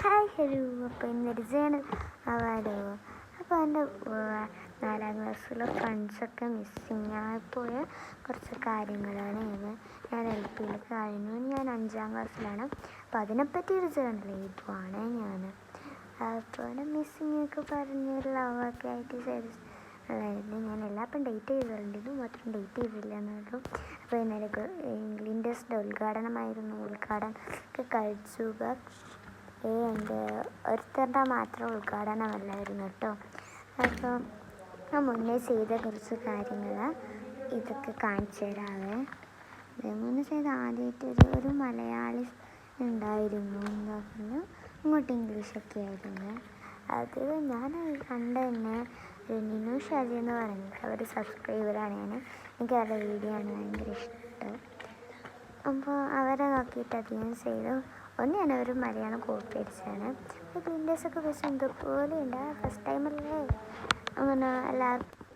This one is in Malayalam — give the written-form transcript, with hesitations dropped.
Hi hello. അപ്പോൾ ഇന്നൊരു ജേണൽ ആവാലോ. അപ്പോൾ എൻ്റെ 4ാം ക്ലാസ്സിലെ ഫ്രണ്ട്സൊക്കെ മിസ്സിങ് ആയിപ്പോയ കുറച്ച് കാര്യങ്ങളാണ് ഞാൻ എൽ പിയിൽ കഴിഞ്ഞു. ഞാൻ 5ാം ക്ലാസ്സിലാണ്. അപ്പോൾ അതിനെപ്പറ്റി ഒരു ജേണൽ എഴുതുവാണ് ഞാൻ. അപ്പോൾ മിസ്സിങ്ങൊക്കെ പറഞ്ഞ് ലവൊക്കെ ആയിട്ട് ശരി ഞാൻ എല്ലാപ്പം ഡേറ്റ് ചെയ്തിട്ടുണ്ട്. ഇത് മാത്രം ഡേറ്റ് ചെയ്തില്ല എന്നുള്ളൂ. അപ്പോൾ ഇന്നലെ ഗ്ലിൻഡേഴ്സിൻ്റെ ഉദ്ഘാടനമായിരുന്നു. ഉദ്ഘാടനമൊക്കെ കഴിച്ചു. എൻ്റെ ഒരുത്തരുടെ മാത്രം ഉദ്ഘാടനമല്ലായിരുന്നു കേട്ടോ. അപ്പോൾ ഞാൻ മുന്നേ ചെയ്ത കുറച്ച് കാര്യങ്ങൾ ഇതൊക്കെ കാണിച്ചു തരാവേ. മുന്നേ ചെയ്ത ആദ്യമായിട്ട് ഒരു മലയാളി ഉണ്ടായിരുന്നു. എന്താ പറഞ്ഞാൽ ഇങ്ങോട്ട് ഇംഗ്ലീഷൊക്കെ ആയിരുന്നു. അത് ഞാൻ കണ്ട തന്നെ നിനു ഷാജി എന്ന് പറഞ്ഞിട്ട് ഒരു സബ്സ്ക്രൈബറാണ്. എനിക്ക് അവരുടെ വീഡിയോ ആണ് ഭയങ്കര ഇഷ്ടം. അപ്പോൾ അവരെ നോക്കിയിട്ട് അധികം ചെയ്തു. ഞാൻ ഒരു മലയാളം കോപ്പി അടിച്ചാണ്. ഗ്ലിൻഡേഴ്സൊക്കെ പക്ഷേ എന്തുപോലെ ഉണ്ട്. ഫസ്റ്റ് ടൈമല്ലേ അങ്ങനെ എല്ലാവർക്കും